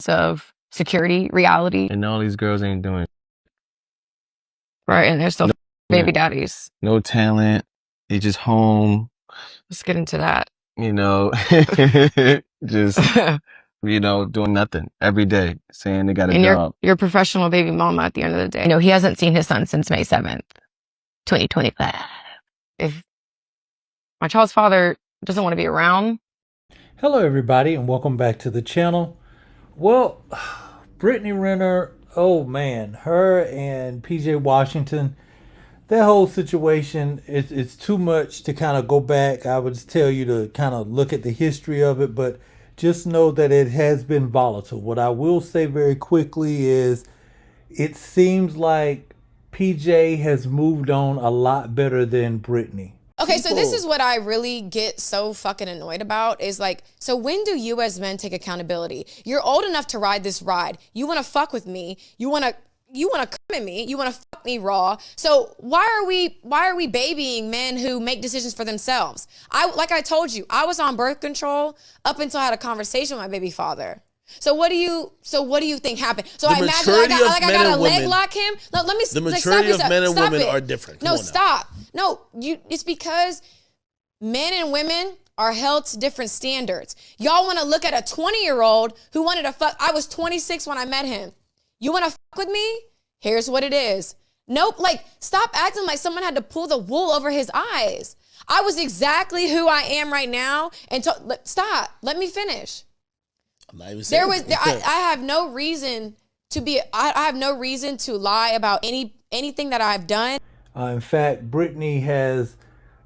of security, reality. And all these girls ain't doing it. Right, and they're still baby daddies. No talent. They just home. Let's get into that. You know, just, you know, doing nothing every day, saying they got a job. You're a professional baby mama at the end of the day. You know, he hasn't seen his son since May 7th, 2025. If my child's father doesn't want to be around. Hello, everybody, and welcome back to the channel. Well, Brittany Renner, oh man, her and PJ Washington, that whole situation, it's too much to kind of go back. I would just tell you to kind of look at the history of it, but just know that it has been volatile. What I will say very quickly is it seems like PJ has moved on a lot better than Brittany. Okay, so this is what I really get so fucking annoyed about is like, so when do you as men take accountability? You're old enough to ride this ride. You want to fuck with me. You want to come at me. You want to fuck me raw. So why are we babying men who make decisions for themselves? Like I told you, I was on birth control up until I had a conversation with my baby father. So what do you think happened? So I imagine I gotta leg lock him. No, let me. The maturity of men and women are different. No, stop. No, it's because men and women are held to different standards. Y'all want to look at a 20-year-old who wanted to fuck. I was 26 when I met him. You want to fuck with me? Here's what it is. Nope. Like, stop acting like someone had to pull the wool over his eyes. I was exactly who I am right now. And stop. Let me finish. I'm not even saying I have no reason to be. I have no reason to lie about anything that I've done. In fact, Brittany has,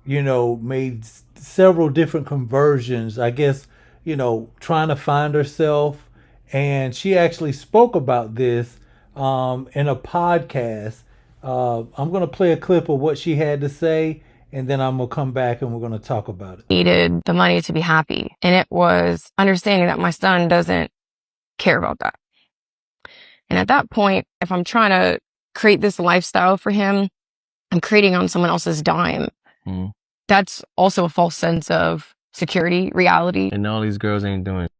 made several different conversions. I guess, trying to find herself. And she actually spoke about this in a podcast. I'm going to play a clip of what she had to say, and then I'm going to come back and we're going to talk about it. Needed the money to be happy. And it was understanding that my son doesn't care about that. And at that point, if I'm trying to create this lifestyle for him, I'm creating on someone else's dime. That's also a false sense of security, reality. And all these girls ain't doing it.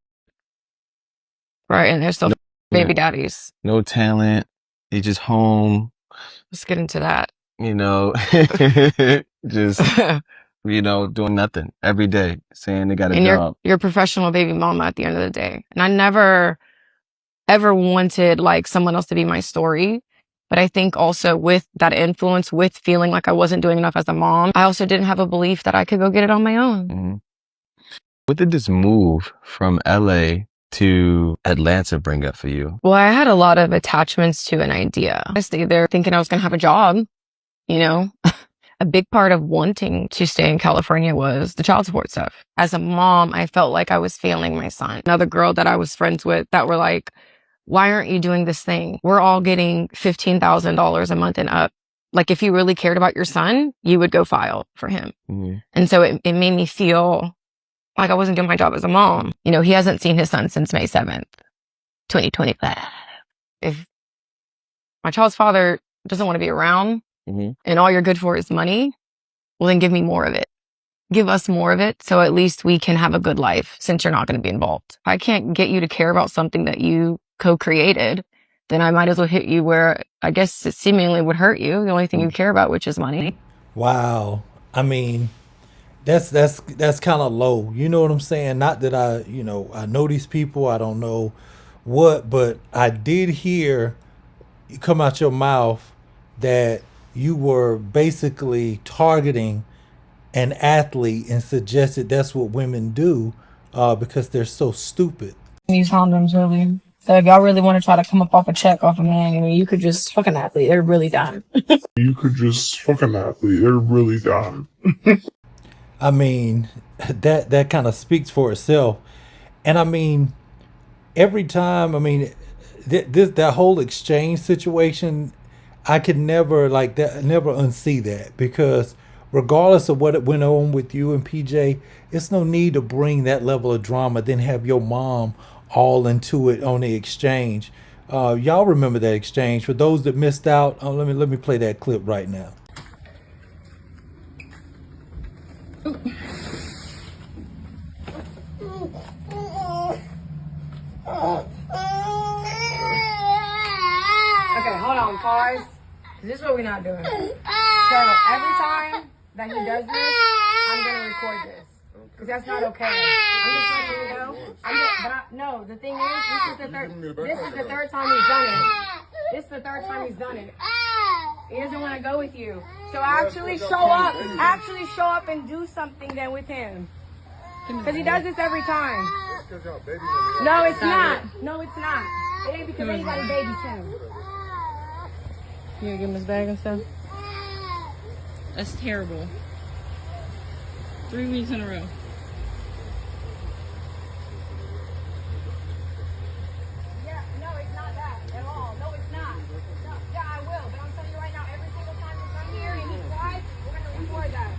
Right, and they're still baby daddies. No talent. They just home. Let's get into that. You know, just, doing nothing every day, saying they got a job. You're a professional baby mama at the end of the day. And I never, ever wanted like someone else to be my story. But I think also with that influence, with feeling like I wasn't doing enough as a mom, I also didn't have a belief that I could go get it on my own. What did this move from LA to Atlanta bring up for you? Well, I had a lot of attachments to an idea. I stayed there thinking I was going to have a job, A big part of wanting to stay in California was the child support stuff. As a mom, I felt like I was failing my son. Another girl that I was friends with that were like, why aren't you doing this thing? We're all getting $15,000 a month and up. Like, if you really cared about your son, you would go file for him. And so it made me feel like I wasn't doing my job as a mom. He hasn't seen his son since May 7th, 2025. If my child's father doesn't want to be around and all you're good for is money, well, then give me more of it. Give us more of it so at least we can have a good life since you're not going to be involved. I can't get you to care about something that you co-created, then I might as well hit you where I guess it seemingly would hurt you. The only thing you care about, which is money. Wow. I mean, that's kind of low. You know what I'm saying? Not that I know these people, I don't know what, but I did hear you come out your mouth that you were basically targeting an athlete and suggested that's what women do because they're so stupid. These condoms really. So if y'all really want to try to come up off a check off a man, you could just fuck an athlete. They're really dumb. I mean, that kind of speaks for itself. And I mean, every time, that whole exchange situation, I could never never unsee that, because regardless of what went on with you and PJ, it's no need to bring that level of drama, then have your mom all into it on the exchange. Y'all remember that exchange. For those that missed out, let me play that clip right now. on pause. This is what we're not doing. So every time that he does this, I'm gonna record this. Because that's not okay. I'm just letting you know. No, the thing is, this is the third time he's done it. This is the third time he's done it. He doesn't want to go with you. So actually show up. Actually show up and do something then with him. Because he does this every time. No, it's not. No, it's not. It ain't because anybody babies him. You gonna give him his bag and stuff? That's terrible. 3 weeks in a row. Yeah, no, it's not that at all. No, it's not. No, yeah, I will. But I'm telling you right now, every single time you come here and he cries, we're gonna record that.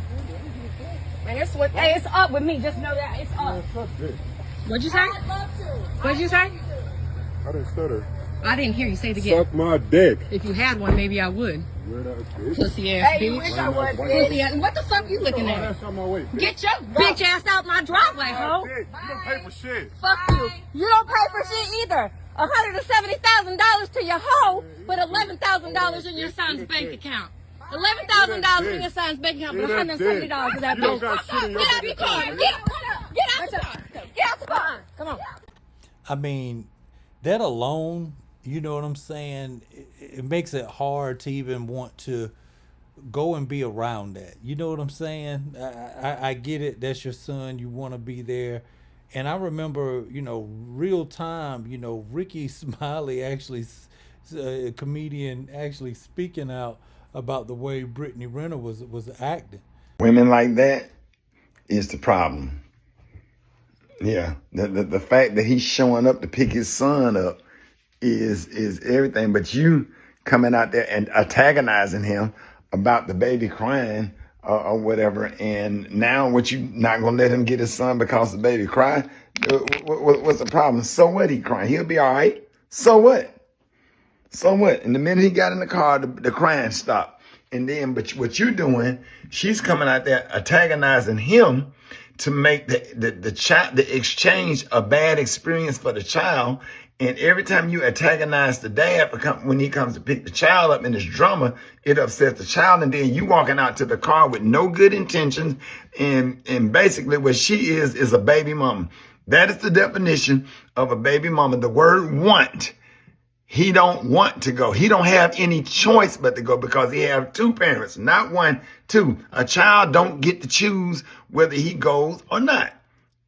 And hey, it's up with me. Just know that it's up. What'd you say? What'd you say? I didn't stutter. I didn't hear you say it again. Suck my dick. If you had one, maybe I would. Pussy ass bitch. Wish I would. Pussy ass. What the fuck you looking at? Get your bitch ass out my driveway, ho. You don't pay for shit. Fuck you. You don't pay for shit either. $170,000 to your hoe, but $11,000 in your son's bank account. $11,000 in your son's bank account, but $170 to that bitch. Get out the car. Get out the car. Get out the car. Come on. I mean, that alone, you know what I'm saying? It makes it hard to even want to go and be around that. You know what I'm saying? I get it. That's your son. You want to be there. And I remember, you know, real time, you know, Rickey Smiley actually, a comedian, actually speaking out about the way Brittany Renner was acting. Women like that is the problem. Yeah, the fact that he's showing up to pick his son up is everything. But you coming out there and antagonizing him about the baby crying or whatever, and now what, you not gonna let him get his son because the baby cried? What's the problem? So what? He crying, he'll be all right. So what? So what? And the minute he got in the car, the crying stopped. And then, but what you're doing, she's coming out there antagonizing him to make the exchange a bad experience for the child. And every time you antagonize the dad when he comes to pick the child up in this drama, it upsets the child. And then you walking out to the car with no good intentions. And basically what she is a baby mama. That is the definition of a baby mama. The word want. He don't want to go. He don't have any choice but to go because he have two parents, not one, two. A child don't get to choose whether he goes or not.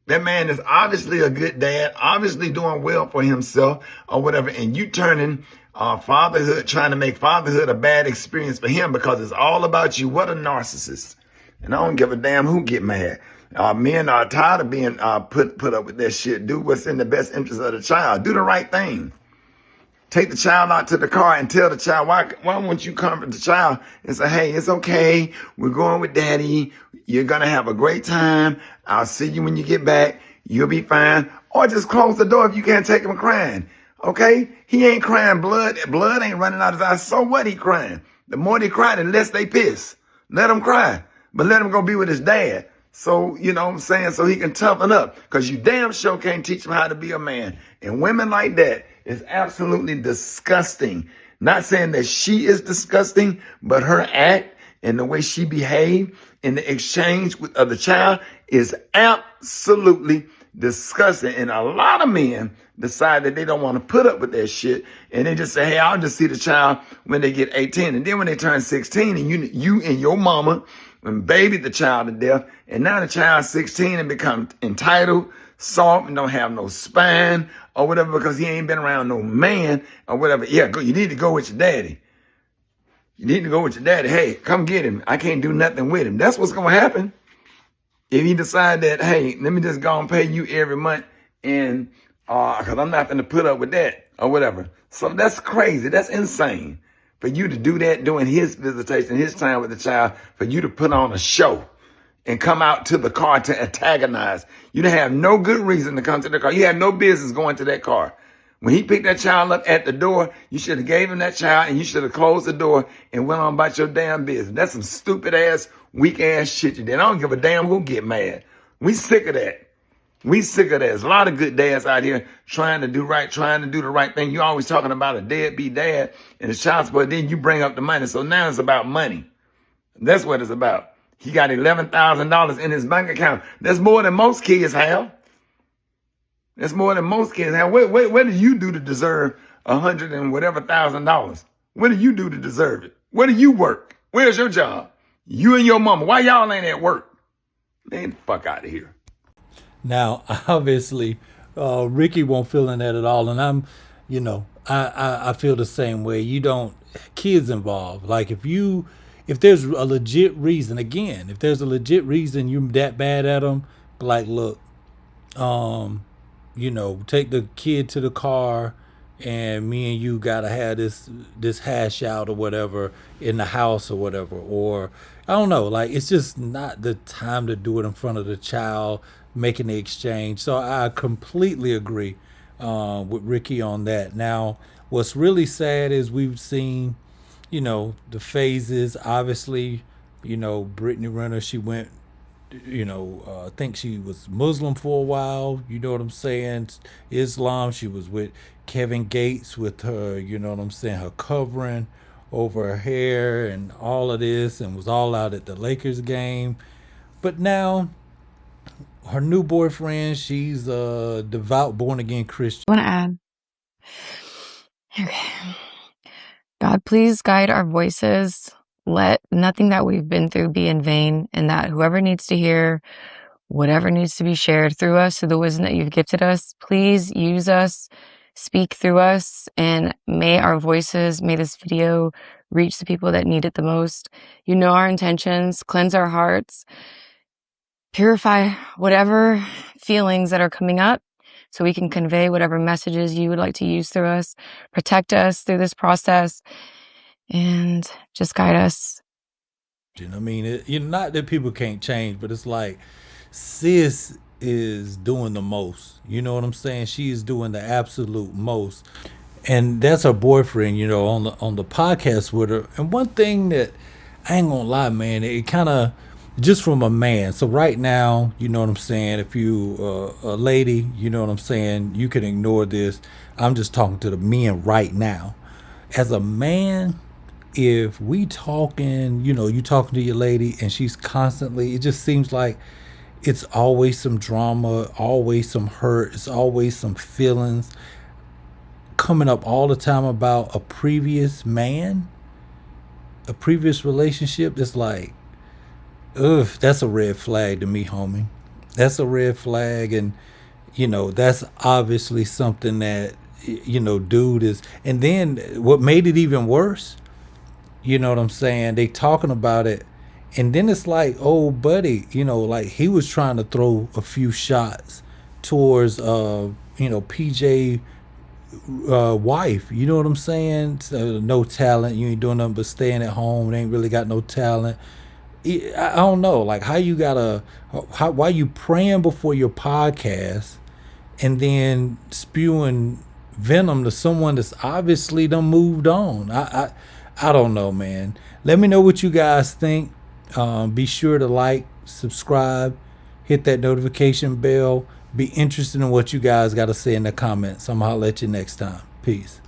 That man is obviously a good dad, obviously doing well for himself or whatever. And you turning fatherhood, trying to make fatherhood a bad experience for him because it's all about you. What a narcissist. And I don't give a damn who get mad. Men are tired of being put up with that shit. Do what's in the best interest of the child. Do the right thing. Take the child out to the car and tell the child, why won't you comfort the child and say, hey, it's okay. We're going with daddy. You're going to have a great time. I'll see you when you get back. You'll be fine. Or just close the door if you can't take him crying. Okay? He ain't crying blood. Blood ain't running out of his eyes. So what he crying? The more they cry, the less they piss. Let him cry. But let him go be with his dad. So, you know what I'm saying? So he can toughen up. Because you damn sure can't teach him how to be a man. And women like that is absolutely disgusting. Not saying that she is disgusting, but her act and the way she behaved in the exchange of the child is absolutely disgusting. And a lot of men decide that they don't want to put up with that shit. And they just say, hey, I'll just see the child when they get 18. And then when they turn 16 and you and your mama babied the child to death, and now the child's 16 and become entitled, soft, and don't have no spine or whatever because he ain't been around no man or whatever. Yeah, you need to go with your daddy. You need to go with your daddy. Hey, come get him. I can't do nothing with him. That's what's going to happen. If he decide that, hey, let me just go and pay you every month and because I'm not going to put up with that or whatever. So that's crazy. That's insane. For you to do that during his visitation, his time with the child, for you to put on a show and come out to the car to antagonize. You didn't have no good reason to come to the car. You had no business going to that car. When he picked that child up at the door, you should have gave him that child and you should have closed the door and went on about your damn business. That's some stupid ass, weak ass shit you did. I don't give a damn who get mad. We sick of that. We sick of that. There's a lot of good dads out here trying to do right, trying to do the right thing. You always talking about a deadbeat dad and his child support. Then you bring up the money. So now it's about money. That's what it's about. He got $11,000 in his bank account. That's more than most kids have. That's more than most kids have. What do you do to deserve $100 and whatever $1,000? What do you do to deserve it? Where do you work? Where's your job? You and your mama. Why y'all ain't at work? Man, the fuck out of here. Now, obviously, Rickey won't feel in that at all. And I'm, I feel the same way. You don't, kids involved. Like if there's a legit reason, again, if there's a legit reason you're that bad at them, like, look, take the kid to the car and me and you gotta have this hash out or whatever in the house or whatever. Or I don't know, like it's just not the time to do it in front of the child making the exchange. So I completely agree with Rickey on that. Now, what's really sad is we've seen, the phases. Obviously, Brittany Renner, she went, I think she was Muslim for a while. You know what I'm saying? Islam. She was with Kevin Gates with her, her covering over her hair and all of this, and was all out at the Lakers game. But now, her new boyfriend, she's a devout, born-again Christian. I want to add. Okay. God, please guide our voices. Let nothing that we've been through be in vain, and that whoever needs to hear whatever needs to be shared through us, through the wisdom that you've gifted us, please use us, speak through us, and may our voices, may this video reach the people that need it the most. You know our intentions, cleanse our hearts, purify whatever feelings that are coming up so we can convey whatever messages you would like to use through us. Protect us through this process and just guide us. I mean, not that people can't change, but it's like sis is doing the most. You know what I'm saying? She is doing the absolute most. And that's her boyfriend, on the podcast with her. And one thing that I ain't gonna lie, man, it kind of just from a man. So right now, you know what I'm saying? If you a lady, you know what I'm saying? You can ignore this. I'm just talking to the men right now. As a man, if we talking, you talking to your lady and she's constantly, it just seems like it's always some drama, always some hurt, it's always some feelings coming up all the time about a previous man, a previous relationship. It's like, ugh, that's a red flag to me, homie. That's a red flag. And, that's obviously something that, dude is. And then what made it even worse, you know what I'm saying? They talking about it. And then it's like, oh, buddy, like he was trying to throw a few shots towards, PJ wife. You know what I'm saying? So, no talent. You ain't doing nothing but staying at home. They ain't really got no talent. I don't know. Like why you praying before your podcast and then spewing venom to someone that's obviously done moved on. I don't know, man. Let me know what you guys think. Be sure to like, subscribe, hit that notification bell. Be interested in what you guys got to say in the comments. I'm going to holler at you next time. Peace.